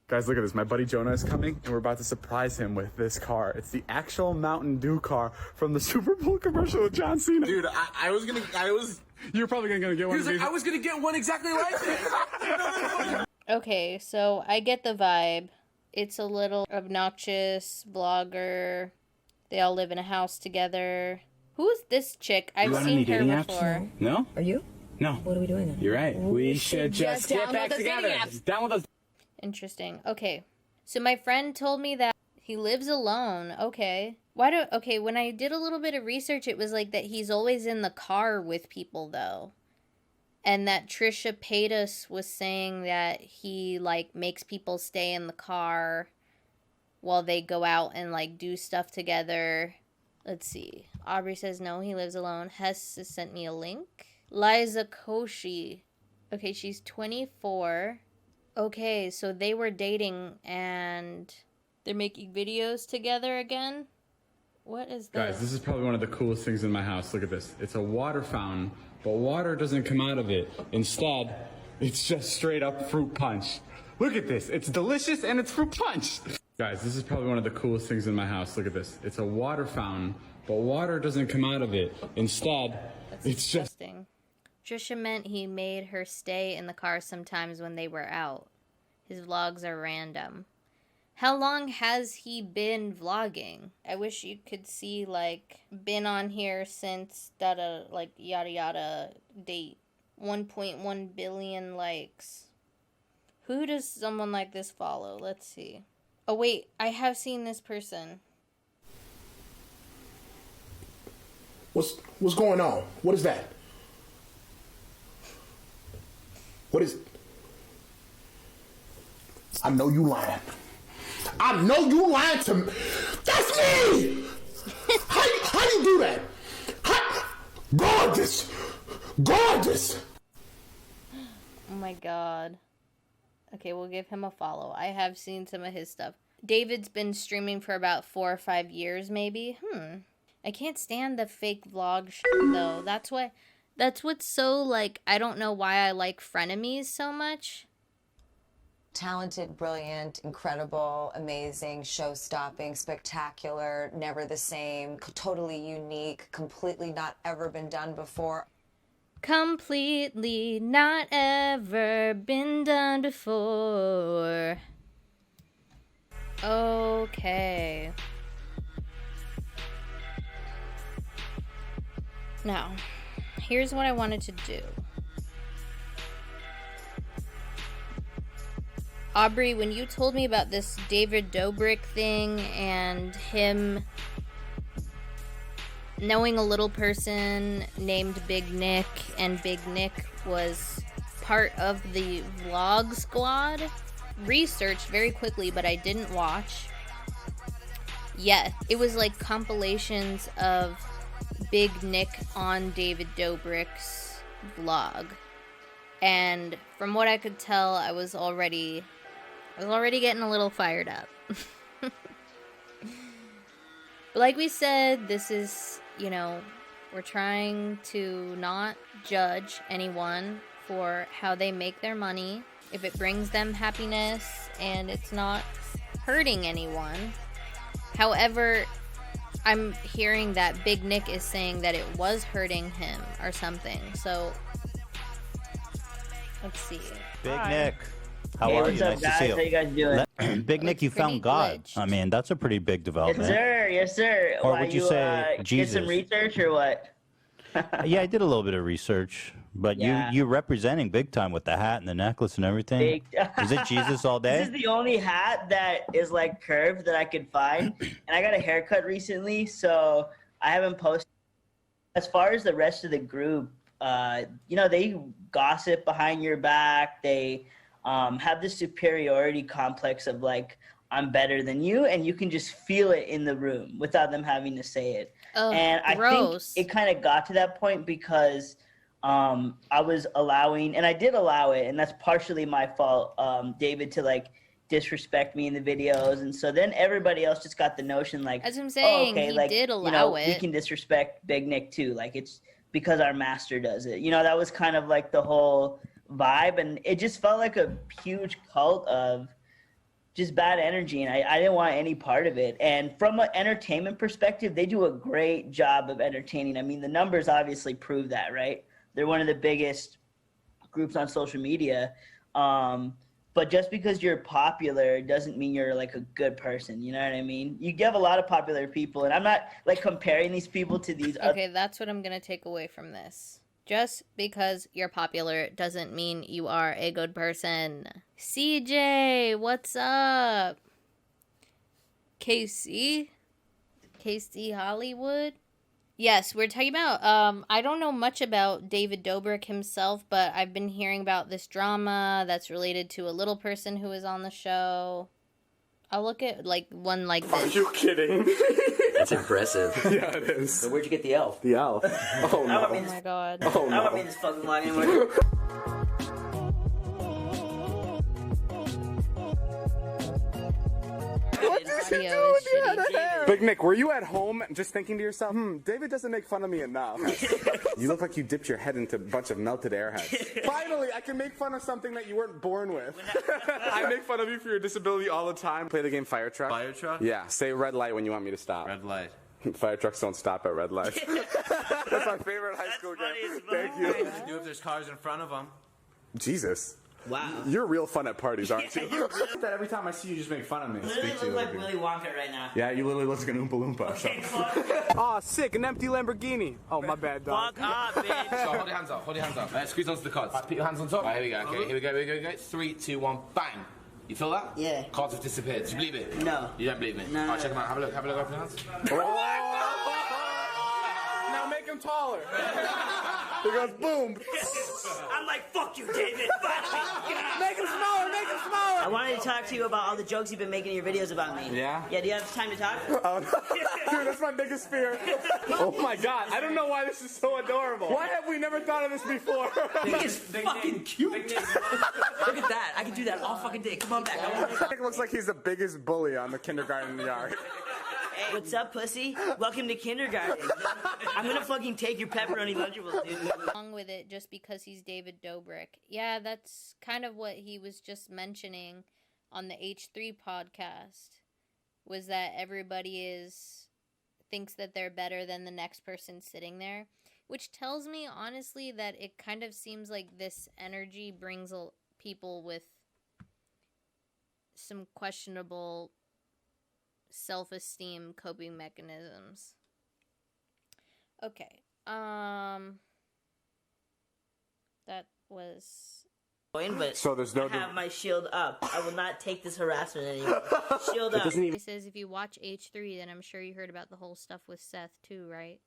Guys, look at this. My buddy Jonah is coming, and we're about to surprise him with this car. It's the actual Mountain Dew car from the Super Bowl commercial with John Cena. Dude, You're probably gonna get one. He was like, I was gonna get one exactly like this. Okay, so I get the vibe. It's a little obnoxious vlogger. They all live in a house together. Who's this chick? I've seen her before. No? Are you? No. What are we doing then? You're right. We should just get back together. Down with us. Interesting. Okay. So my friend told me that he lives alone. Okay. Okay, when I did a little bit of research, it was like that he's always in the car with people, though. And that Trisha Paytas was saying that he, like, makes people stay in the car while they go out and, like, do stuff together. Let's see. Aubrey says no, he lives alone. Hess has sent me a link. Liza Koshy. Okay, she's 24. Okay, so they were dating and they're making videos together again? What is this? Guys, this is probably one of the coolest things in my house. Look at this. It's a water fountain, but water doesn't come out of it. Instead, it's just straight up fruit punch. Look at this. It's delicious and it's fruit punch. Guys, this is probably one of the coolest things in my house. Look at this. It's a water fountain, but water doesn't come out of it. Instead, it's disgusting. Trisha meant he made her stay in the car sometimes when they were out. His vlogs are random. How long has he been vlogging? I wish you could see, like, been on here since like, yada yada date. 1.1 billion likes. Who does someone like this follow? Let's see. Oh, wait. I have seen this person. What's going on? What is that? What is... I know you lying. I know you lying to me. That's me! How you do that? Gorgeous! Gorgeous! Oh my god. Okay, we'll give him a follow. I have seen some of his stuff. David's been streaming for about 4 or 5 years, maybe. I can't stand the fake vlog shit, though. That's what's so, like, I don't know why I like frenemies so much. Talented, brilliant, incredible, amazing, show-stopping, spectacular, never the same, totally unique, completely not ever been done before. Completely not ever been done before. Okay. Now, here's what I wanted to do. Aubrey, when you told me about this David Dobrik thing and him knowing a little person named Big Nick, and Big Nick was part of the vlog squad, researched very quickly, but I didn't watch. Yeah, it was like compilations of Big Nick on David Dobrik's vlog. And from what I could tell, I was already getting a little fired up. But like we said, this is, you know, we're trying to not judge anyone for how they make their money. If it brings them happiness and it's not hurting anyone. However, I'm hearing that Big Nick is saying that it was hurting him or something. So, let's see. Big Nick. How are you? Nice to see you. How you guys doing? Big Nick, you found God. I mean, that's a pretty big development. Yes, sir. Yes, sir. Or would you say Jesus? Did some research or what? Yeah, I did a little bit of research, but Yeah. you representing big time with the hat and the necklace and everything. Is it Jesus all day? This is the only hat that is like curved that I could find, and I got a haircut recently, so I haven't posted. As far as the rest of the group, you know, they gossip behind your back. They have this superiority complex of like, I'm better than you, and you can just feel it in the room without them having to say it. Oh, and I think it kind of got to that point because I was allowing, and I did allow it, and that's partially my fault, David, to like disrespect me in the videos, and so then everybody else just got the notion like, as I'm saying, oh, okay, he like, did allow you know, it. we can disrespect Big Nick too, like it's because our master does it. You know, that was kind of like the whole vibe, and it just felt like a huge cult of just bad energy, and I didn't want any part of it. And from an entertainment perspective, they do a great job of entertaining. I mean, the numbers obviously prove that, right? They're one of the biggest groups on social media. But just because you're popular doesn't mean you're like a good person. You know what I mean? You have a lot of popular people, and I'm not like comparing these people to these. Okay, that's what I'm gonna take away from this. Just because you're popular doesn't mean you are a good person. CJ, what's up? KC Hollywood? Yes, we're talking about, I don't know much about David Dobrik himself, but I've been hearing about this drama that's related to a little person who is on the show. I'll look at, like, one like this. Are you kidding? That's impressive. Yeah, it is. So where'd you get the elf? The elf. Oh, no. Oh my god. Oh, I don't no. mean this fucking line anymore. Video is shitty. Big Nick, were you at home just thinking to yourself, David doesn't make fun of me enough? You look like you dipped your head into a bunch of melted airheads. Finally, I can make fun of something that you weren't born with. I make fun of you for your disability all the time. Play the game Fire Truck. Fire truck? Yeah, say red light when you want me to stop. Red light. Fire trucks don't stop at red lights. That's my favorite high school game. Thank you. What do you do if there's cars in front of them? Jesus. Wow. You're real fun at parties, aren't you? That every time I see you, just make fun of me. Literally look like Willy Wonka right now. Yeah, you literally look like an Oompa Loompa. Okay, So. fuck. Oh, sick, an empty Lamborghini. Oh, my bad, dog. Fuck up, bitch. So hold your hands up, hold your hands up. Squeeze onto the cards. Put your hands on top. Right, here we go, okay, here we go, here we go. 3, 2, 1, bang. You feel that? Yeah. Cards have disappeared. Do you believe it? No. You don't believe me? No. Alright, check them out. Have a look, open your hands. Now make him taller. He goes boom. I'm like, fuck you, David. Make him smaller, make him smaller. I wanted to talk to you about all the jokes you've been making in your videos about me. Yeah? Yeah, do you have time to talk? Oh, no. Dude, that's my biggest fear. Oh my god, I don't know why this is so adorable. Why have we never thought of this before? It's fucking cute. Look at that. I can do that all fucking day. Come on back. Nick looks like he's the biggest bully on the kindergarten yard. Hey, what's up, pussy? Welcome to kindergarten. I'm gonna fucking take your pepperoni Lunchables, dude. Along with it just because he's David Dobrik. Yeah, that's kind of what he was just mentioning on the H3 podcast, was that everybody thinks that they're better than the next person sitting there, which tells me honestly that it kind of seems like this energy brings people with some questionable self-esteem coping mechanisms. Okay. That was... But So there's no... I have my shield up. I will not take this harassment anymore. Shield up. It says if you watch H3, then I'm sure you heard about the whole stuff with Seth too, right?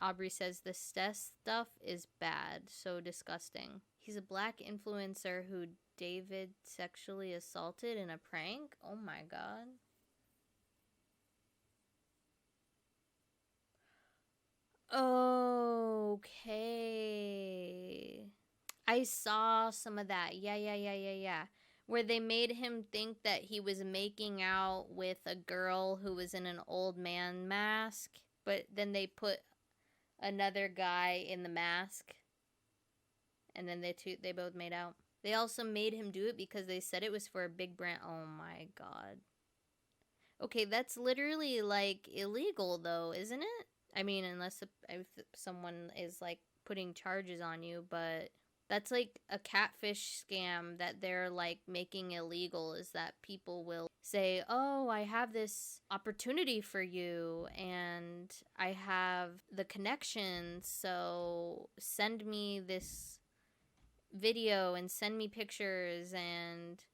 Aubrey says the Seth stuff is bad, so disgusting. He's a black influencer who David sexually assaulted in a prank? Oh my god. Okay. I saw some of that. Yeah. Where they made him think that he was making out with a girl who was in an old man mask, but then they put another guy in the mask, and then they both made out. They also made him do it because they said it was for a big brand. Oh my god. Okay, that's literally like illegal though, isn't it? I mean, unless if someone is like putting charges on you, but that's like a catfish scam that they're like making illegal, is that people will say, oh, I have this opportunity for you and I have the connections, so send me this video and send me pictures and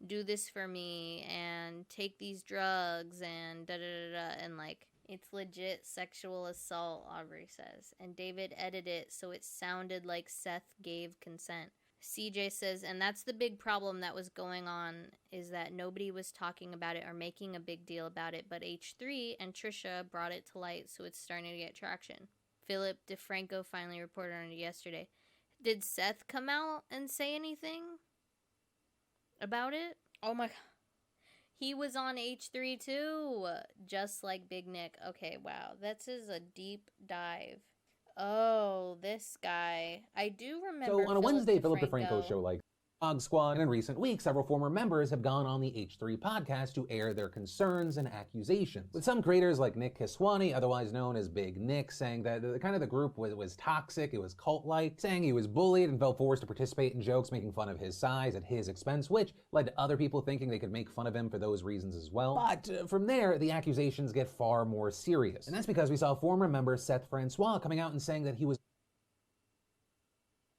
do this for me and take these drugs and da-da-da-da, and like, it's legit sexual assault, Aubrey says. And David edited it so it sounded like Seth gave consent. CJ says, and that's the big problem that was going on, is that nobody was talking about it or making a big deal about it, but H3 and Trisha brought it to light, so it's starting to get traction. Philip DeFranco finally reported on it yesterday. Did Seth come out and say anything about it? Oh my god. He was on H3 too, just like Big Nick. Okay, wow. This is a deep dive. Oh, this guy. I do remember. So on a Wednesday, Philip DeFranco show, like, Dog Squad, and in recent weeks, several former members have gone on the H3 podcast to air their concerns and accusations. With some creators like Nick Kiswani, otherwise known as Big Nick, saying that the group was toxic, it was cult-like, saying he was bullied and felt forced to participate in jokes making fun of his size at his expense, which led to other people thinking they could make fun of him for those reasons as well. But from there, the accusations get far more serious. And that's because we saw former member Seth Francois coming out and saying that he was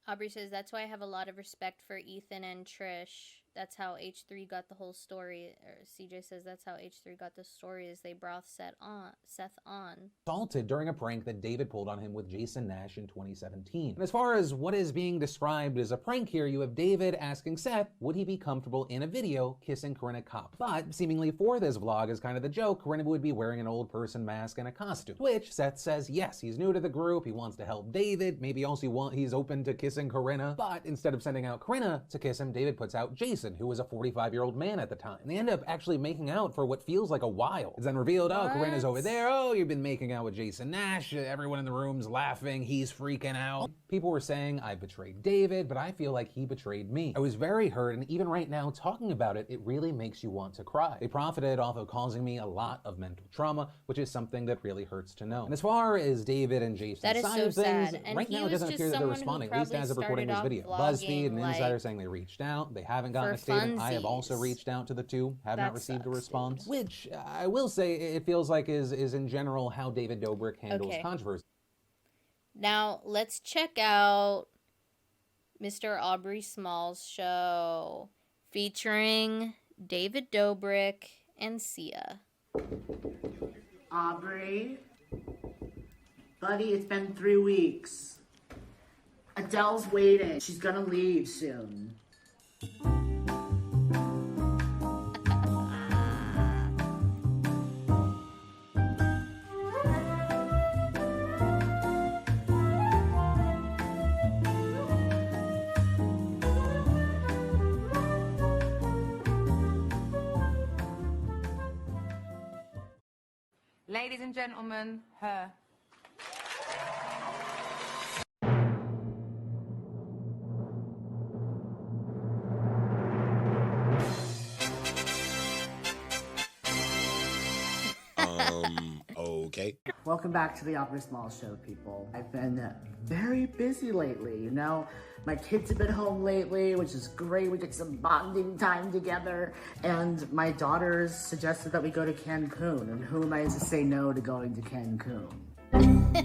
Aubrey says, that's why I have a lot of respect for Ethan and Trish. That's how H3 got the whole story. Or CJ says that's how H3 got the story, is they brought Seth on. Assaulted during a prank that David pulled on him with Jason Nash in 2017. And as far as what is being described as a prank here, you have David asking Seth, would he be comfortable in a video kissing Katrina Kopp? But seemingly for this vlog, as kind of the joke, Katrina would be wearing an old person mask and a costume. Which Seth says, yes, he's new to the group, he wants to help David, maybe also he's open to kissing Katrina. But instead of sending out Katrina to kiss him, David puts out Jason, who was a 45-year-old man at the time. And they end up actually making out for what feels like a while. It's then revealed, oh, Katrina's over there, oh, you've been making out with Jason Nash, everyone in the room's laughing, he's freaking out. People were saying, I betrayed David, but I feel like he betrayed me. I was very hurt, and even right now, talking about it, it really makes you want to cry. They profited off of causing me a lot of mental trauma, which is something that really hurts to know. And as far as David and Jason's That is side so of things, sad. And right now it doesn't appear that they're responding, at least as of recording this video. BuzzFeed and Insider saying they reached out, they haven't gotten a statement. I have also reached out to the two, have not received a response, which I will say it feels like is in general how David Dobrik handles controversy. Now let's check out Mr. Aubrey Smalls Show featuring David Dobrik and Sia. Aubrey, buddy, it's been 3 weeks. Adele's waiting. She's gonna leave soon. Ladies and gentlemen, her. Okay. Welcome back to the Aubrey Smalls Show, people. I've been very busy lately, you know? My kids have been home lately, which is great. We get some bonding time together. And my daughters suggested that we go to Cancun. And who am I to say no to going to Cancun?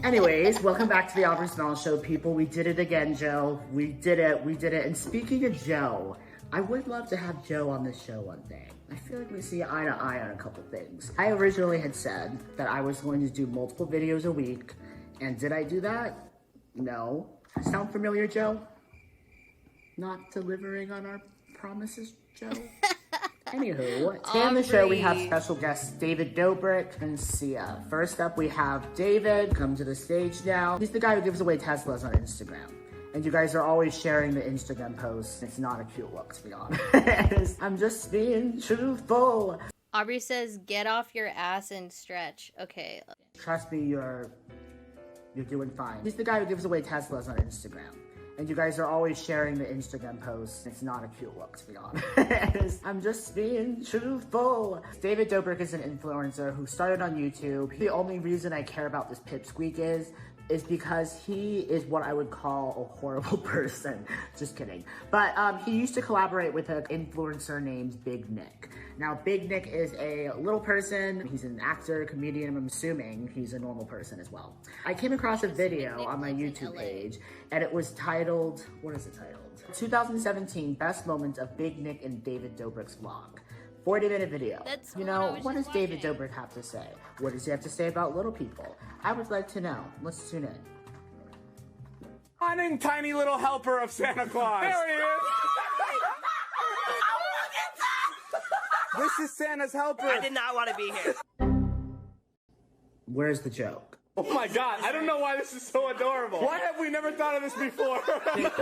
Anyways, welcome back to the Aubrey Smalls Show, people. We did it again, Joe. We did it. And speaking of Joe, I would love to have Joe on this show one day. I feel like we see eye to eye on a couple things. I originally had said that I was going to do multiple videos a week. And did I do that? No. Sound familiar, Joe? Not delivering on our promises, Joe? Anywho, today on the show we have special guests David Dobrik and Sia. First up we have David, come to the stage now. He's the guy who gives away Teslas on Instagram. And you guys are always sharing the Instagram posts. It's not a cute look, to be honest. I'm just being truthful. Aubrey says, get off your ass and stretch. Okay. Trust me, you're doing fine. He's the guy who gives away Teslas on Instagram. And you guys are always sharing the Instagram posts. It's not a cute look, to be honest. I'm just being truthful. David Dobrik is an influencer who started on YouTube. The only reason I care about this pipsqueak is because he is what I would call a horrible person. Just kidding. But he used to collaborate with an influencer named Big Nick. Now, Big Nick is a little person. He's an actor, comedian. I'm assuming he's a normal person as well. I came across a video on my YouTube page, and it was titled, what is it titled? 2017 Best Moments of Big Nick and David Dobrik's Vlog. 40-minute video. You know, what does David Dobrik have to say? What does he have to say about little people? I would like to know. Let's tune in. Cunning tiny little helper of Santa Claus. There he is. This is Santa's helper. I did not want to be here. Where's the joke? Oh my god, I don't know why this is so adorable. Why have we never thought of this before?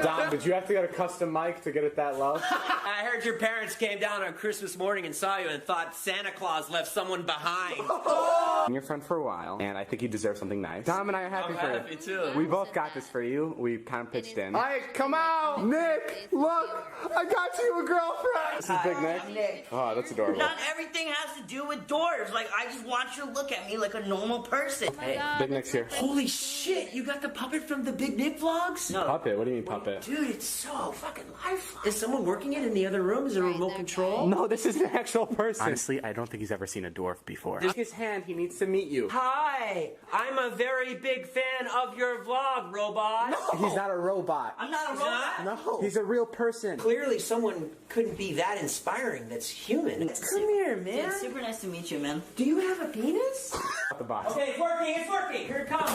Dom, did you have to get a custom mic to get it that low? I heard your parents came down on Christmas morning and saw you and thought Santa Claus left someone behind. I'm your friend for a while, and I think you deserve something nice. Dom and I are happy for you. Happy too. We both got this for you. We kind of pitched in. Alright, come out! Nick, look! I got you a girlfriend! This is Big Nick. Nick. Oh, that's adorable. Not everything has to do with dwarves. Like, I just want you to look at me like a normal person. Hey, Big Nick's here. Holy shit, you got the puppet from the Big Nick vlogs? No. Puppet? What do you mean puppet? Dude, it's so fucking lifelike. Is someone working it in the other room? Is there a remote control? No, this is an actual person. Honestly, I don't think he's ever seen a dwarf before. Take his hand. He needs to meet you. Hi, I'm a very big fan of your vlog, robot. No. He's not a robot. I'm not a robot. No. He's a real person. Clearly someone couldn't be that inspiring that's human. Come here, man. Yeah, super nice to meet you, man. Do you have a penis? At the box. Okay, it's working. Here it comes.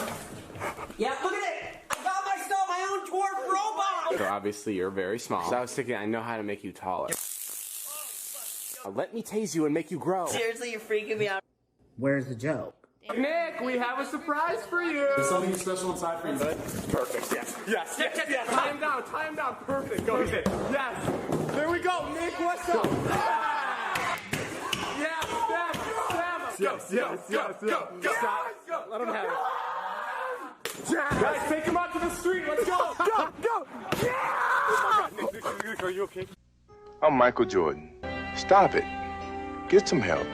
Yeah, look at it. I got myself my own dwarf robot. So obviously you're very small. So I was thinking I know how to make you taller. Let me tase you and make you grow. Seriously, you're freaking me out. Where's the joke? Nick, we have a surprise for you. There's something special inside for you, bud. Perfect. Yes. Tie him down. Perfect. Go with it. Yes. There we go. Nick, what's up? Yeah. Stab. Go. Stop. Let him have it. Guys, take him out to the street. Let's go. Go. Yeah. Oh my God. Nick, are you okay? I'm Michael Jordan. Stop it. Get some help.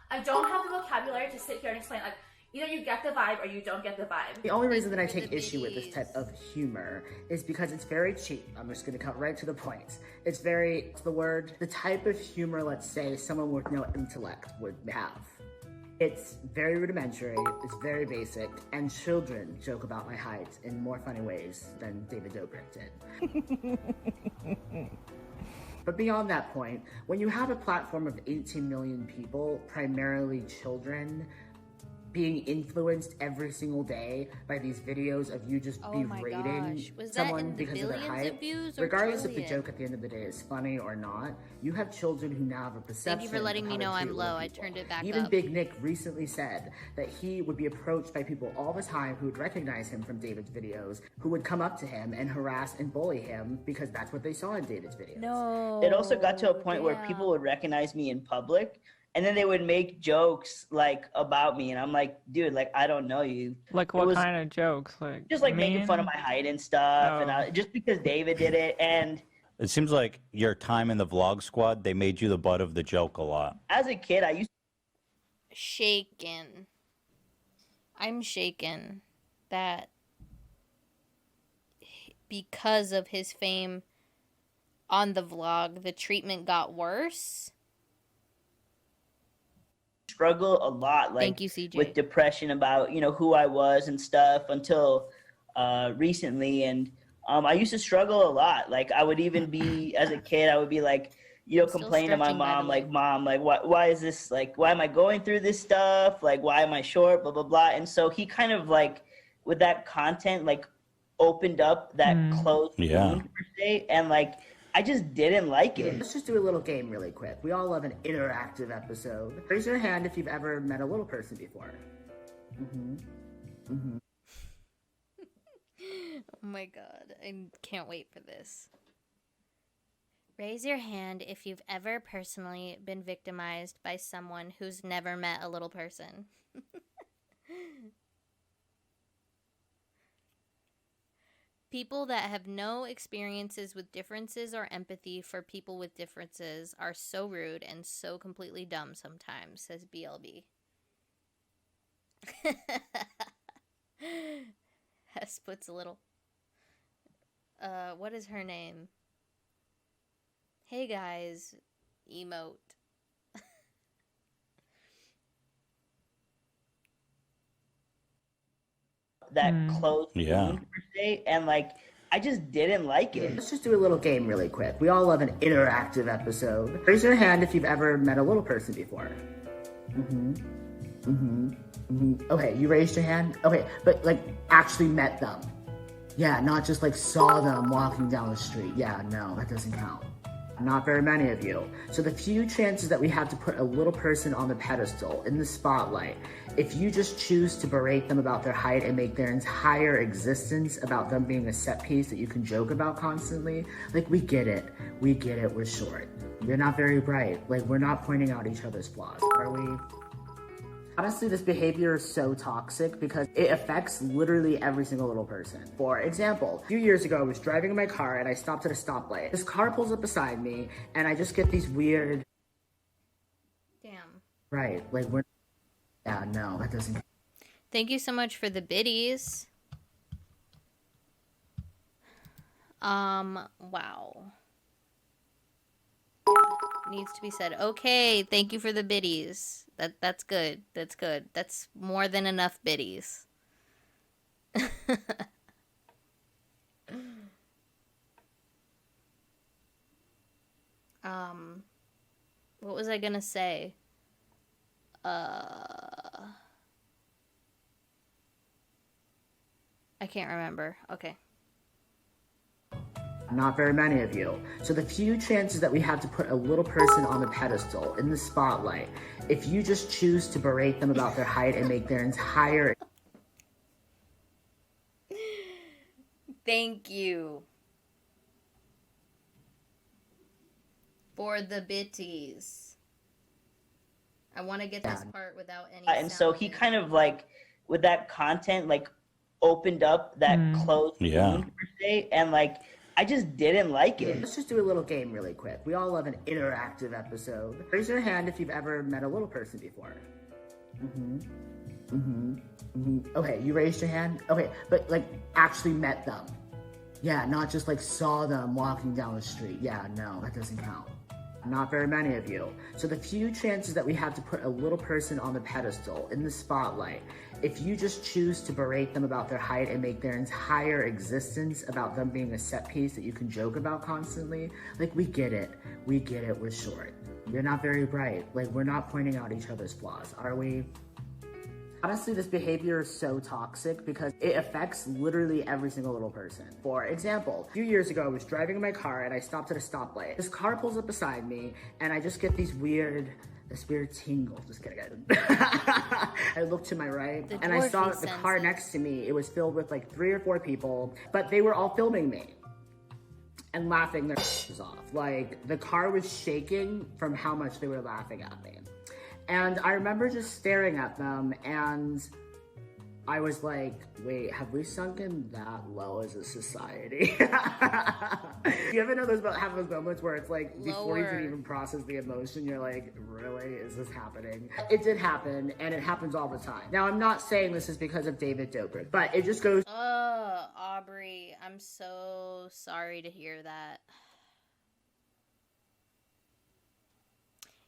I don't have the vocabulary to sit here and explain, like, either you get the vibe or you don't get the vibe. The only reason that I take issue with this type of humor is because it's very cheap. I'm just gonna cut right to the point. It's very, what's the word? The type of humor, let's say, someone with no intellect would have. It's very rudimentary, it's very basic, and children joke about my height in more funny ways than David Dobrik did. But beyond that point, when you have a platform of 18 million people, primarily children, being influenced every single day by these videos of you just berating someone because of their height, regardless if the joke at the end of the day is funny or not, you have children who now have a perception. Thank you for letting me know I'm low. I turned it back Even up. Big Nick recently said that he would be approached by people all the time who would recognize him from David's videos, who would come up to him and harass and bully him because that's what they saw in David's videos. No. It also got to a point where people would recognize me in public, and then they would make jokes like about me, and I'm like, dude, like, I don't know you. Like what kind of jokes? Like just like mean? making fun of my height and stuff, Oh. and just because David did it. And It seems like your time in the vlog squad, they made you the butt of the joke a lot. as a kid, I used Shaken. I'm shaken that because of his fame on the vlog, the treatment got worse. to struggle a lot, like Thank you, CJ. with depression about who I was and stuff until recently. And I used to struggle a lot. Like I would even be as a kid, I would be like, complain to my stretching, by mom, the way. like, Mom, like, why is this, like, why am I going through this stuff? Like, why am I short? Blah, blah, blah. And so he kind of like, with that content, like, opened up that closed wound, per se. And like, I just didn't like it. Let's just do a little game really quick. We all love an interactive episode. Raise your hand if you've ever met a little person before. Oh my god, I can't wait for this. Raise your hand if you've ever personally been victimized by someone who's never met a little person. People that have no experiences with differences or empathy for people with differences are so rude and so completely dumb sometimes, says BLB. Hess puts a little... what is her name? Hey guys, emote. That closed Yeah. wound, per se. And like, I just didn't like it. Let's just do a little game really quick. We all love an interactive episode. Raise your hand if you've ever met a little person before. Okay, you raised your hand? Okay, but like actually met them. Yeah, not just like saw them walking down the street. Yeah, no, that doesn't count. Not very many of you. So the few chances that we have to put a little person on the pedestal, in the spotlight, if you just choose to berate them about their height and make their entire existence about them being a set piece that you can joke about constantly, like, we get it. We get it, we're short. You're not very bright. Like, we're not pointing out each other's flaws, are we? Honestly, this behavior is so toxic because it affects literally every single little person. For example, a few years ago, I was driving in my car and I stopped at a stoplight. This car pulls up beside me and I just get these weird... Damn. Right, like, we're... Yeah, no, that doesn't... Thank you so much for the biddies. Wow. Needs to be said. Okay, thank you for the biddies. That's good. That's good. That's more than enough biddies. What was I gonna say? I can't remember. Okay. Not very many of you. So the few chances that we have to put a little person on the pedestal, in the spotlight, if you just choose to berate them about their height and make their entire... Thank you for the bitties. I want to get this part without any And so he kind of like, with that content, like opened up that closed wound per se, and like, I just didn't like it. Let's just do a little game really quick. We all love an interactive episode. Raise your hand if you've ever met a little person before. Okay, you raised your hand? Okay, but like actually met them. Yeah, not just like saw them walking down the street. Yeah, no, that doesn't count. Not very many of you. So the few chances that we have to put a little person on the pedestal, in the spotlight, if you just choose to berate them about their height and make their entire existence about them being a set piece that you can joke about constantly, like, we get it. We get it, we're short. You're not very bright. Like, we're not pointing out each other's flaws, are we? Honestly, this behavior is so toxic because it affects literally every single little person. For example, a few years ago, I was driving in my car and I stopped at a stoplight. This car pulls up beside me and I just get this weird tingle. Just kidding. I looked to my right and I saw the car next to me. It was filled with like 3 or 4 people, but they were all filming me and laughing their asses off. Like, the car was shaking from how much they were laughing at me. And I remember just staring at them and I was like, wait, have we sunken that low as a society? You ever know have those moments where it's like, before you can even process the emotion, you're like, really, is this happening? It did happen, and it happens all the time. Now, I'm not saying this is because of David Dobrik, but it just goes... Oh, Aubrey, I'm so sorry to hear that.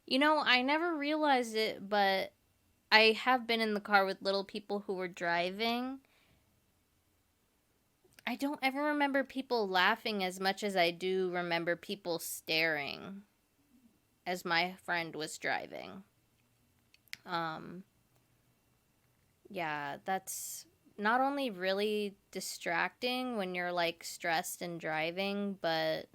You know, I never realized it, but I have been in the car with little people who were driving. I don't ever remember people laughing as much as I do remember people staring as my friend was driving. Yeah, that's not only really distracting when you're like stressed and driving, but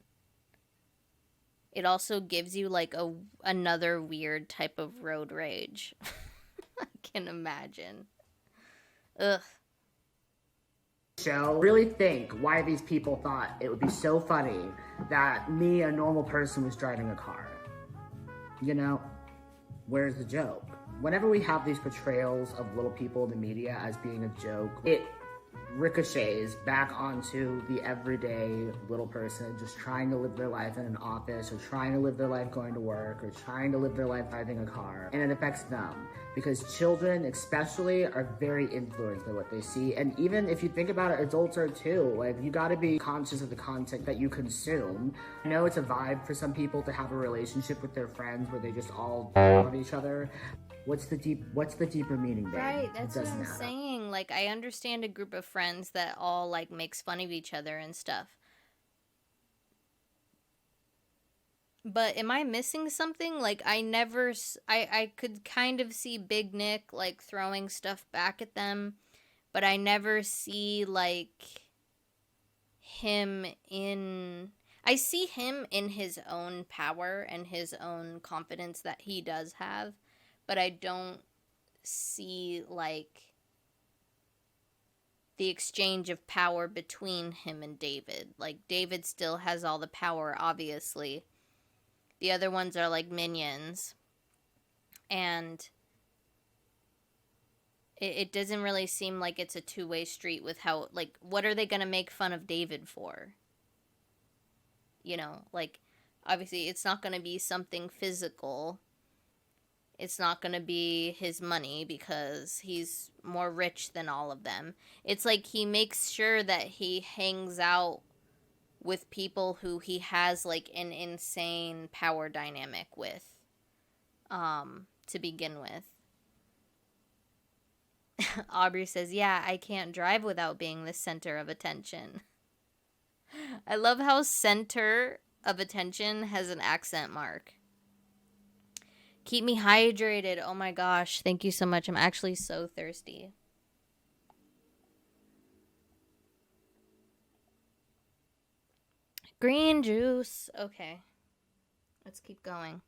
it also gives you like another weird type of road rage. I can imagine. Ugh. Show. Really think why these people thought it would be so funny that me, a normal person, was driving a car. You know, where's the joke? Whenever we have these portrayals of little people in the media as being a joke, it ricochets back onto the everyday little person just trying to live their life in an office, or trying to live their life going to work, or trying to live their life driving a car. And it affects them because children especially are very influenced by what they see. And even if you think about it, adults are too. Like, you got to be conscious of the content that you consume. I know it's a vibe for some people to have a relationship with their friends where they just all love each other. What's the deeper meaning there? Right, that's what I'm saying. Like, I understand a group of friends that all, like, makes fun of each other and stuff. But am I missing something? Like, I could kind of see Big Nick, like, throwing stuff back at them. But I never see, like, him in... I see him in his own power and his own confidence that he does have, but I don't see, like, the exchange of power between him and David. Like, David still has all the power, obviously. The other ones are like minions. And it doesn't really seem like it's a two-way street with how, like, what are they gonna make fun of David for? You know, like, obviously it's not gonna be something physical. It's not gonna be his money because he's more rich than all of them. It's like he makes sure that he hangs out with people who he has, like, an insane power dynamic with, to begin with. Aubrey says, yeah, I can't drive without being the center of attention. I love how center of attention has an accent mark. Keep me hydrated. Oh my gosh. Thank you so much. I'm actually so thirsty. Green juice. Okay. Let's keep going.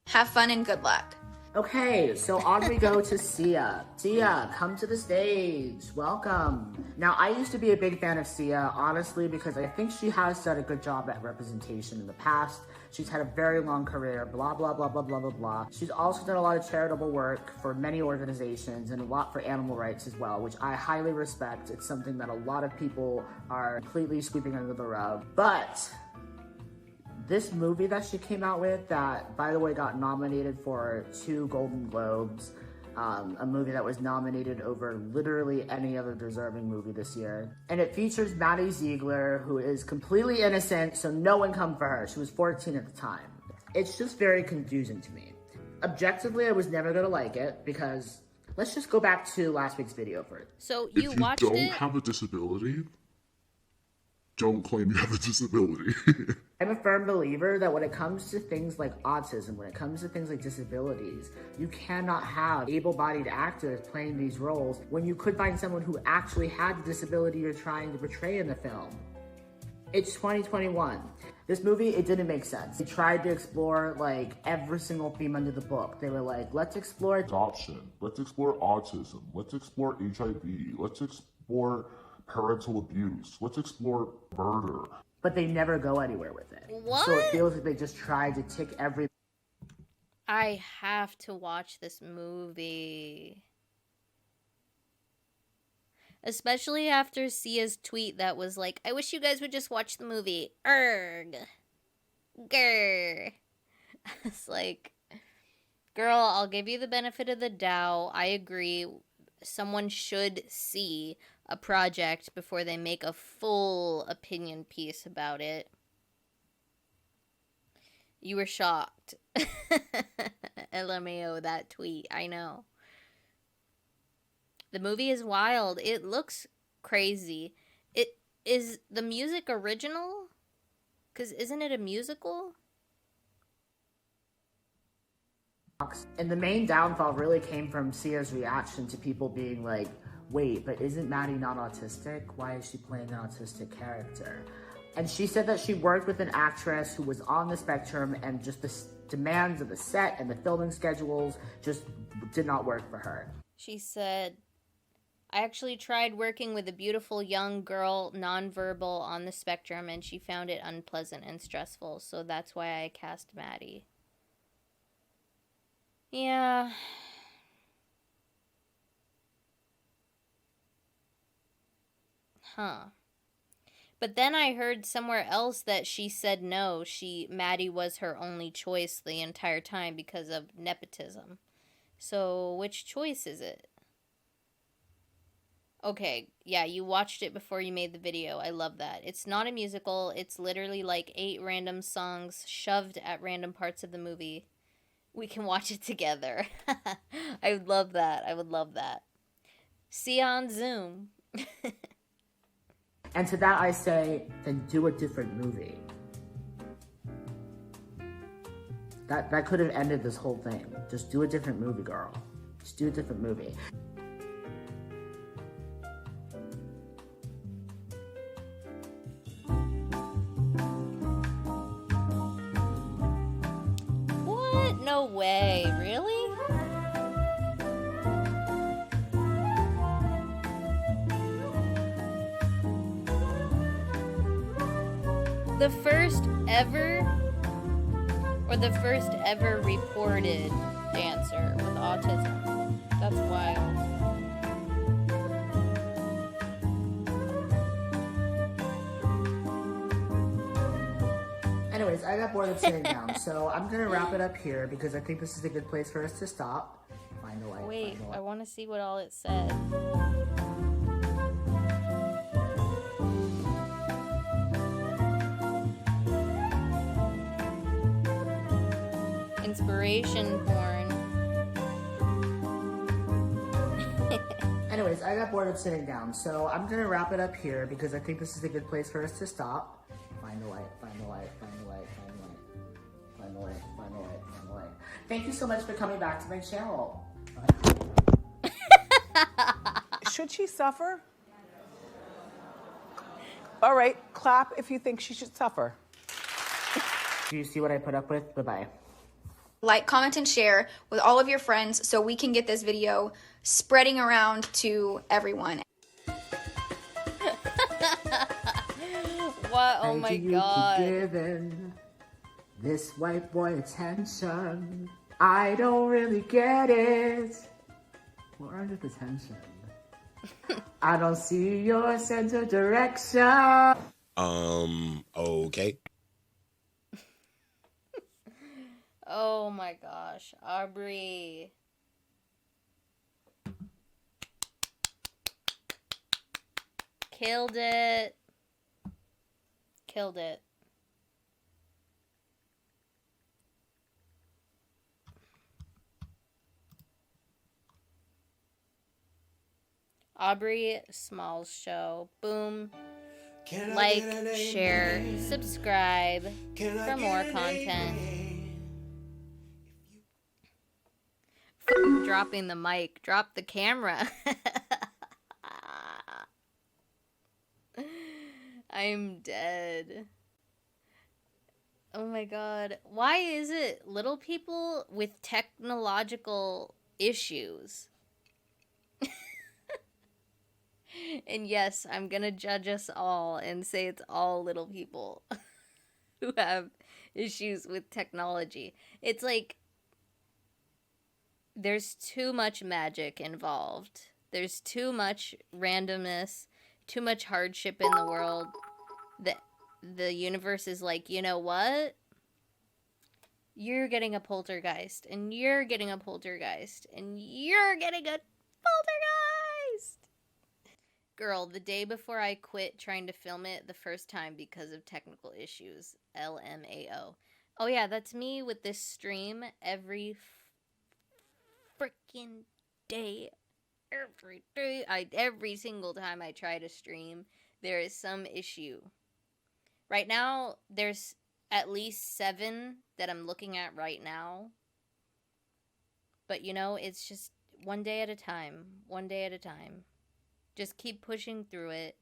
Have fun and good luck. Okay, so on we go to Sia. Sia, come to the stage. Welcome. Now, I used to be a big fan of Sia, honestly, because I think she has done a good job at representation in the past. She's had a very long career, blah, blah, blah, blah, blah, blah, blah. She's also done a lot of charitable work for many organizations and a lot for animal rights as well, which I highly respect. It's something that a lot of people are completely sweeping under the rug. But this movie that she came out with that, by the way, got nominated for 2 Golden Globes, a movie that was nominated over literally any other deserving movie this year. And it features Maddie Ziegler, who is completely innocent, so no one come for her. She was 14 at the time. It's just very confusing to me. Objectively, I was never gonna like it because let's just go back to last week's video first. So you watched it? If you don't have a disability, don't claim you have a disability. I'm a firm believer that when it comes to things like autism, when it comes to things like disabilities, you cannot have able-bodied actors playing these roles when you could find someone who actually had the disability you're trying to portray in the film. It's 2021. This movie, it didn't make sense. They tried to explore, like, every single theme under the book. They were like, let's explore Adoption. Let's explore autism. Let's explore HIV. Let's explore parental abuse. Let's explore murder. But they never go anywhere with it. What? So it feels like they just tried to tick every... I have to watch this movie. Especially after Sia's tweet that was like, I wish you guys would just watch the movie. Erg. Grr. It's like, girl, I'll give you the benefit of the doubt. I agree. Someone should see a project before they make a full opinion piece about it. You were shocked. LMAO, that tweet. I know. The movie is wild. It looks crazy. Is the music original? Because isn't it a musical? And the main downfall really came from Sia's reaction to people being like, wait, but isn't Maddie not autistic? Why is she playing an autistic character? And she said that she worked with an actress who was on the spectrum and just the demands of the set and the filming schedules just did not work for her. She said, I actually tried working with a beautiful young girl, nonverbal, on the spectrum, and she found it unpleasant and stressful, so that's why I cast Maddie. Yeah. Huh. But then I heard somewhere else that she said no, Maddie was her only choice the entire time because of nepotism. So which choice is it? Okay, yeah, you watched it before you made the video. I love that. It's not a musical. It's literally like 8 random songs shoved at random parts of the movie. We can watch it together. I would love that. I would love that. See you on Zoom. And to that I say, then do a different movie. That could have ended this whole thing. Just do a different movie, girl. Just do a different movie. No way, really? The first ever, or the first ever reported dancer with autism. That's wild. Anyways, I got bored of sitting down, so I'm gonna wrap it up here because I think this is a good place for us to stop. Find a light. Wait, find a light. I want to see what all it said. Inspiration porn. Anyways, I got bored of sitting down, so I'm gonna wrap it up here because I think this is a good place for us to stop. Find the light, find the light, find the light, find the light, find the light, find the light, find the light. Thank you so much for coming back to my channel. Should she suffer? All right, clap if you think she should suffer. Do you see what I put up with? Bye-bye. Like, comment, and share with all of your friends so we can get this video spreading around to everyone. What? Oh my god. Given this white boy attention. I don't really get it. We're under detention. I don't see your sense of direction. Okay. Oh my gosh, Aubrey. Killed it. Killed it. Aubrey Smalls Show. Boom. Like, share, subscribe for more content. Dropping the mic. Drop the camera. I'm dead. Oh my god. Why is it little people with technological issues? And yes, I'm gonna judge us all and say it's all little people who have issues with technology. It's like there's too much magic involved. There's too much randomness, too much hardship in the world. The universe is like, you know what? You're getting a poltergeist, and you're getting a poltergeist, and you're getting a poltergeist! Girl, the day before I quit trying to film it the first time because of technical issues. LMAO. Oh yeah, that's me with this stream every freaking day. Every day. Every single time I try to stream, there is some issue. Right now, there's at least 7 that I'm looking at right now. But you know, it's just one day at a time. One day at a time. Just keep pushing through it.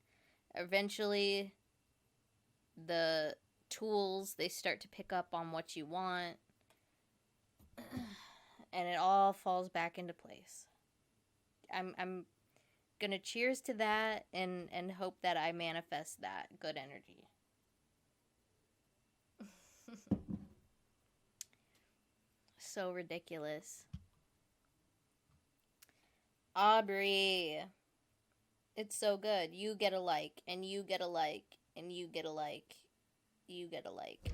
Eventually, the tools, they start to pick up on what you want. And it all falls back into place. I'm gonna cheers to that and hope that I manifest that good energy. So ridiculous. Aubrey. It's so good. You get a like, and you get a like, and you get a like. You get a like.